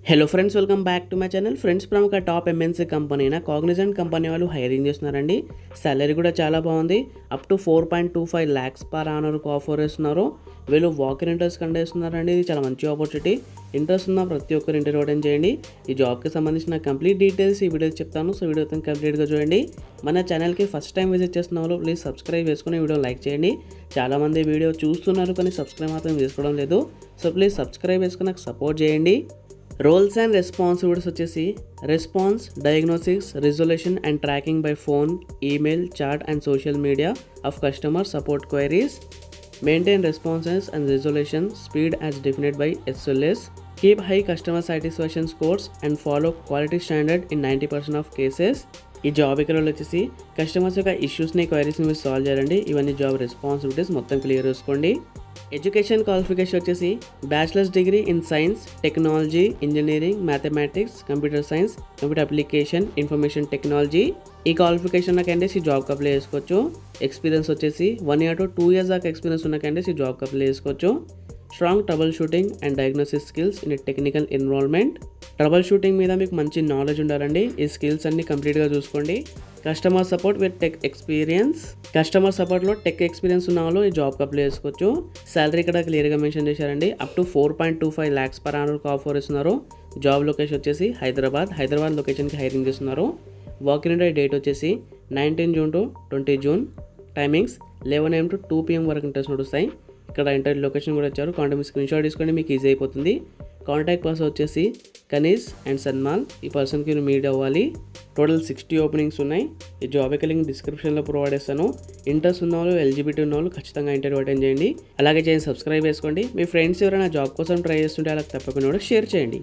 Hello friends, welcome back to my channel. Friends, ప్రముఖ top MNC company అయిన Cognizant company వాళ్ళు hiring చేస్తున్నారండి. Salary కూడా చాలా బాగుంది. అప్ టు 4.25 lakhs పర్ ఆనర్కు ఆఫర్ ఇస్తున్నారు. వీళ్ళు వాక్ ఇన్ ఇంటర్వ్యూస్ కండక్ట్ చేస్తున్నారండి. ఇది చాలా మంచి ఆపర్చునిటీ. ఇంట్రెస్ట్ ఉన్న ప్రతి ఒక్కరు ఇంటర్వ్యూ అటెండ్ చేయండి. ఈ జాబ్కి సంబంధించిన కంప్లీట్ డీటెయిల్స్ ఈ వీడియో చెప్తాను. సో వీడియో కంప్లీట్గా చూడండి. మన ఛానల్కి ఫస్ట్ టైం విజిట్ చేస్తున్న వాళ్ళు ప్లీజ్ సబ్స్క్రైబ్ చేసుకుని వీడియో లైక్ చేయండి. చాలామంది వీడియో చూస్తున్నారు కానీ సబ్స్క్రైబ్ మాత్రం చేసుకోవడం లేదు. సో ప్లీజ్ సబ్స్క్రైబ్ చేసుకుని నాకు సపోర్ట్ చేయండి. రోల్స్ అండ్ రెస్పాన్సిబిలిటీస్ వచ్చేసి response, diagnosis, resolution and tracking by phone, email, chat and social media of customer support queries, maintain responses and resolution speed as defined by SLAs, keep high customer satisfaction scores and follow quality standard in 90% of cases. ఈ job ఇక్కడ వచ్చేసి customers యొక్క ఇష్యూస్ని, క్వైరీస్ని మీరు solve చేయాలండి. ఇవన్నీ job responsibilities మొత్తం clear చేసుకోండి. Education qualification వచ్చేసి bachelors degree in science, technology, engineering, mathematics, computer science, computer application, information technology. ఈ క్వాలిఫికేషన్ ఉన్న క్యాండిడేట్స్ ఈ జాబ్కి అప్లై చేసుకోవచ్చు. ఎక్స్పీరియన్స్ వచ్చేసి 1 year to 2 years దాకా ఎక్స్పీరియన్స్ ఉన్న క్యాండిడేట్స్ ఈ జాబ్కి అప్లై చేసుకోవచ్చు. Strong trouble shooting and diagnosis skills in technical environment. Trouble shooting మీద మీకు మంచి నాలెడ్జ్ ఉండాలండి. ఈ స్కిల్స్ అన్ని కంప్లీట్గా చూసుకోండి. Customer support with tech experience. Customer సపోర్ట్లో టెక్ ఎక్స్పీరియన్స్ ఉన్న వాళ్ళు ఈ జాబ్కి అప్లై చేసుకోవచ్చు. శాలరీ ఇక్కడ క్లియర్గా మెన్షన్ చేశారండి. అప్ టు 4.25 lakhs పర్ ఆనర్కు ఆఫర్ ఇస్తున్నారు. జాబ్ లొకేషన్ వచ్చేసి హైదరాబాద్ లొకేషన్కి హైరింగ్ చేస్తున్నారు. వాక్ ఇన్ డేట్ వచ్చేసి 19 June to 20 June. Timings 11 AM to 2 PM వరకు ఇంటర్వ్యూస్ నడుస్తాయి. ఇక్కడ ఇంటర్వ్యూ లొకేషన్ కూడా ఇచ్చారు. కాంటాక్ట్ మీ స్క్రీన్ షాట్ తీసుకోండి, మీకు ఈజీ అయిపోతుంది. కాంటాక్ట్ పర్సన్ వచ్చేసి కనీస్ అండ్ సన్మాల్. ఈ పర్సన్కి మీరు మీట్ అవ్వాలి. టోటల్ 60 ఓపెనింగ్స్ ఉన్నాయి. ఈ జాబ్ యొక్క లింక్ డిస్క్రిప్షన్లో ప్రొవైడ్ చేస్తాను. ఇంట్రెస్ట్ ఉన్న వాళ్ళు, ఎలిజిబిలిటీ ఉన్న వాళ్ళు ఖచ్చితంగా ఇంటర్వ్యూ అటెండ్ చేయండి. అలాగే సబ్స్క్రైబ్ చేసుకోండి. మీ ఫ్రెండ్స్ ఎవరైనా జాబ్ కోసం ట్రై చేస్తుంటే అలా తప్పకుండా షేర్ చేయండి.